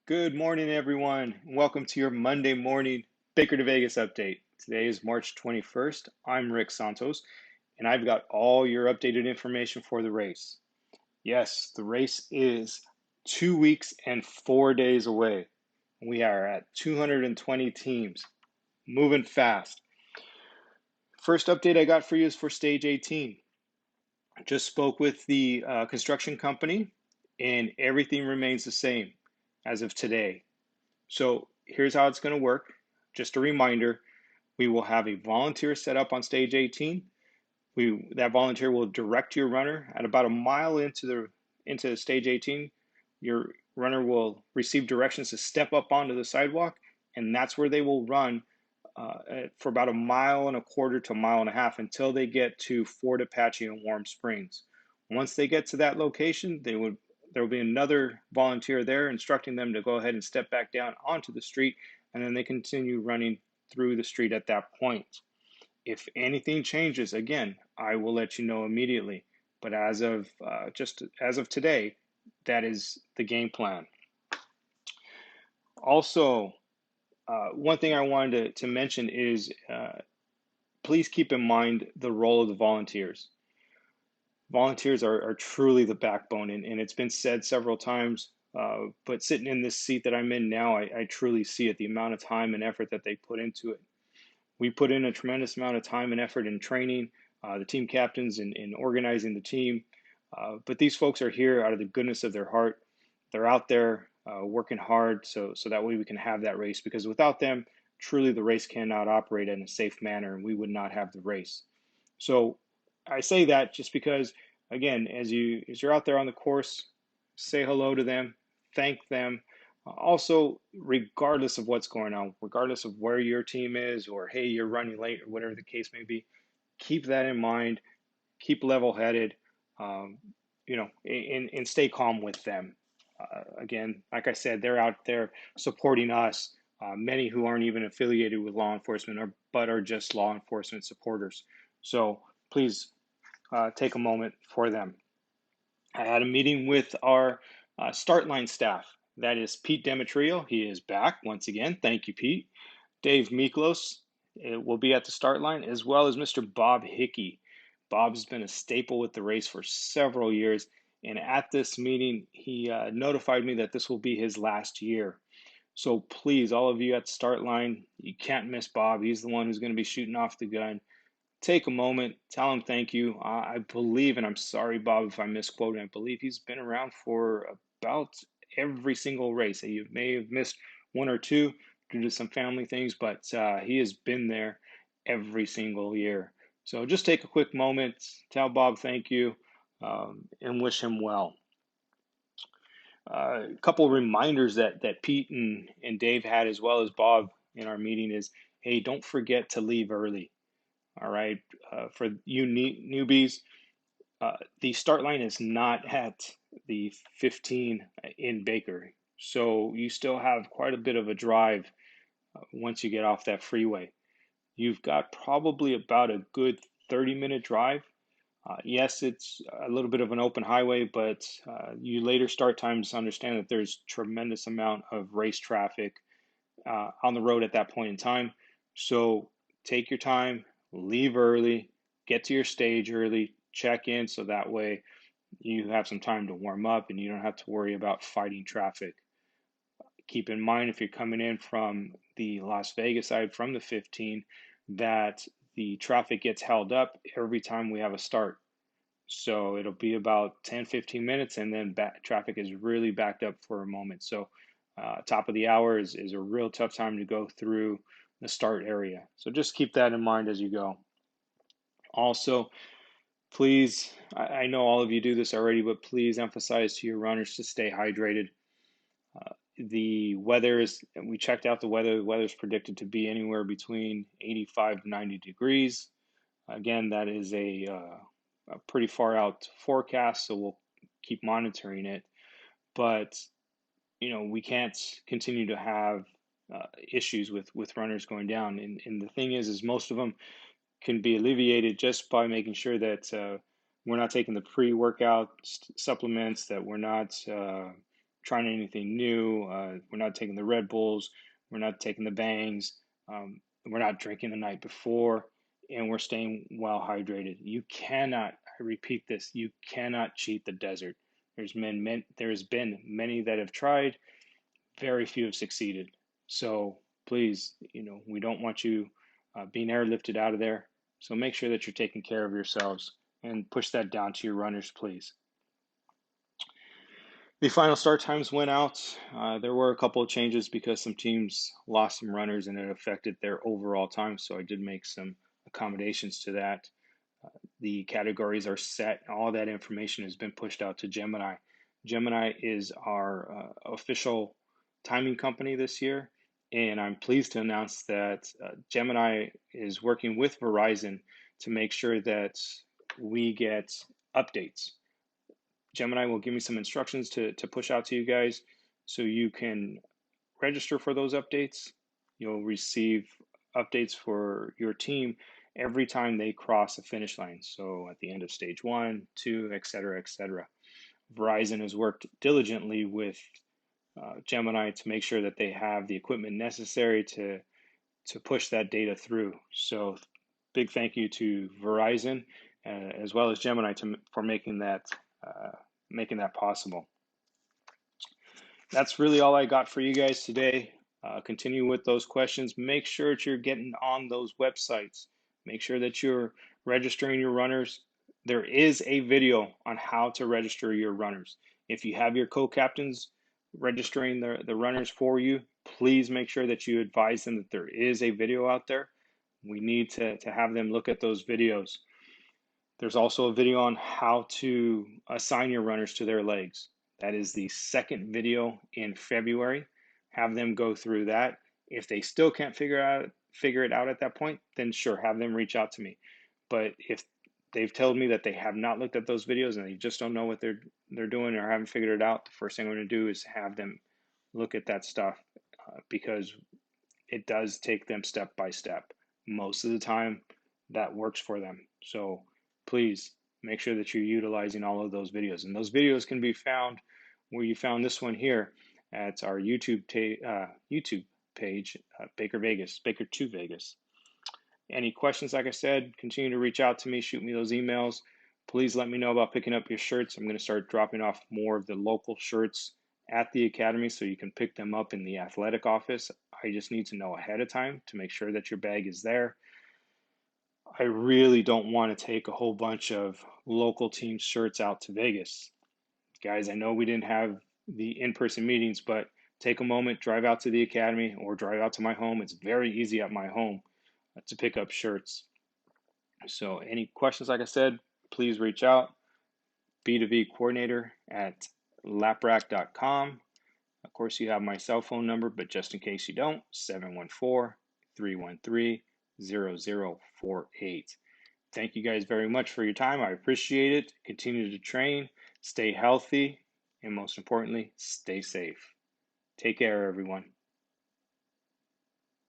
Good morning, everyone. Welcome to your Monday morning Baker to Vegas update. Today is March 21st. I'm Rick Santos, and I've got all your updated information for the race. Yes, the race is 2 weeks and 4 days away. We are at 220 teams, moving fast. First update I got for you is for stage 18. Just spoke with the construction company, and everything remains the same as of today. So here's how it's going to work. Just a reminder, we will have a volunteer set up on stage 18. That volunteer will direct your runner at about a mile into stage 18. Your runner will receive directions to step up onto the sidewalk, and that's where they will run for about a mile and a quarter to a mile and a half until they get to Fort Apache and Warm Springs. Once they get to that location, there will be another volunteer there instructing them to go ahead and step back down onto the street, and then they continue running through the street at that point. If anything changes, again, I will let you know immediately. But just as of today, that is the game plan. Also, one thing I wanted to mention is please keep in mind the role of the volunteers. Volunteers are truly the backbone, and it's been said several times. But sitting in this seat that I'm in now, I truly see it, the amount of time and effort that they put into it. We put in a tremendous amount of time and effort in training the team captains and in organizing the team. But these folks are here out of the goodness of their heart. They're out there working hard so that way we can have that race, because without them, truly the race cannot operate in a safe manner and we would not have the race. So I say that just because, again, as you're out there on the course, say hello to them, thank them. Also, regardless of what's going on, regardless of where your team is, or hey, you're running late, or whatever the case may be, keep that in mind. Keep level-headed, um, and stay calm with them. Again, like I said, they're out there supporting us. Many who aren't even affiliated with law enforcement, but are just law enforcement supporters. So please take a moment for them. I had a meeting with our start line staff. That is Pete Demetrio. He is back once again. Thank you, Pete. Dave Miklos will be at the start line, as well as Mr. Bob Hickey. Bob's been a staple with the race for several years, and at this meeting, he notified me that this will be his last year. So please, all of you at the start line, you can't miss Bob. He's the one who's going to be shooting off the gun. Take a moment, tell him thank you. I believe, and I'm sorry, Bob, if I'm misquoting, I believe he's been around for about every single race. You may have missed one or two due to some family things, but he has been there every single year. So just take a quick moment, tell Bob thank you, and wish him well. A couple of reminders that Pete and Dave had, as well as Bob, in our meeting is, hey, don't forget to leave early. All right, for you newbies, the start line is not at the 15 in Baker, so you still have quite a bit of a drive once you get off that freeway. You've got probably about a good 30-minute drive. Yes, it's a little bit of an open highway, but you later start times understand that there's tremendous amount of race traffic on the road at that point in time. So take your time, leave early, get to your stage early, check in so that way you have some time to warm up and you don't have to worry about fighting traffic. Keep in mind, if you're coming in from the Las Vegas side from the 15, that the traffic gets held up every time we have a start. So it'll be about 10-15 minutes, and then traffic is really backed up for a moment. So top of the hour is a real tough time to go through the start area. So just keep that in mind as you go. Also, please, I know all of you do this already, but please emphasize to your runners to stay hydrated. The weather is, we checked out the weather. The weather is predicted to be anywhere between 85 to 90 degrees. Again, that is a pretty far out forecast, so we'll keep monitoring it. But we can't continue to have issues with runners going down. And the thing is most of them can be alleviated just by making sure that we're not taking the pre-workout supplements, that we're not trying anything new. We're not taking the Red Bulls. We're not taking the bangs. We're not drinking the night before, and we're staying well hydrated. You cannot, I repeat this, you cannot cheat the desert. There's been many that have tried, very few have succeeded. So please, we don't want you being airlifted out of there. So make sure that you're taking care of yourselves and push that down to your runners, please. The final start times went out. There were a couple of changes because some teams lost some runners and it affected their overall time. So I did make some accommodations to that. The categories are set. All that information has been pushed out to Gemini. Gemini is our official timing company this year. And I'm pleased to announce that Gemini is working with Verizon to make sure that we get updates. Gemini will give me some instructions to push out to you guys so you can register for those updates. You'll receive updates for your team every time they cross a finish line. So at the end of stage 1, 2, etc., etc. Verizon has worked diligently with Gemini to make sure that they have the equipment necessary to push that data through. So big thank you to Verizon as well as Gemini for making that possible. That's really all I got for you guys today. Continue with those questions. Make sure that you're getting on those websites. Make sure that you're registering your runners. There is a video on how to register your runners. If you have your co-captains registering the runners for you, please make sure that you advise them that there is a video out there. We need to have them look at those videos. There's also a video on how to assign your runners to their legs. That is the second video in February. Have them go through that. If they still can't figure it out at that point, then sure, have them reach out to me. But if they've told me that they have not looked at those videos and they just don't know what they're doing or haven't figured it out, the first thing I'm going to do is have them look at that stuff because it does take them step by step. Most of the time, that works for them. So please make sure that you're utilizing all of those videos. And those videos can be found where you found this one here at our YouTube page, Baker 2 Vegas. Any questions, like I said, continue to reach out to me, shoot me those emails. Please let me know about picking up your shirts. I'm going to start dropping off more of the local shirts at the academy so you can pick them up in the athletic office. I just need to know ahead of time to make sure that your bag is there. I really don't want to take a whole bunch of local team shirts out to Vegas. Guys, I know we didn't have the in-person meetings, but take a moment, drive out to the academy or drive out to my home. It's very easy at my home to pick up shirts. So any questions, like I said, please reach out. B2V coordinator at laprack.com. Of course, you have my cell phone number, but just in case you don't, 714-313-0048. Thank you guys very much for your time. I appreciate it. Continue to train, stay healthy, and most importantly, stay safe. Take care, everyone.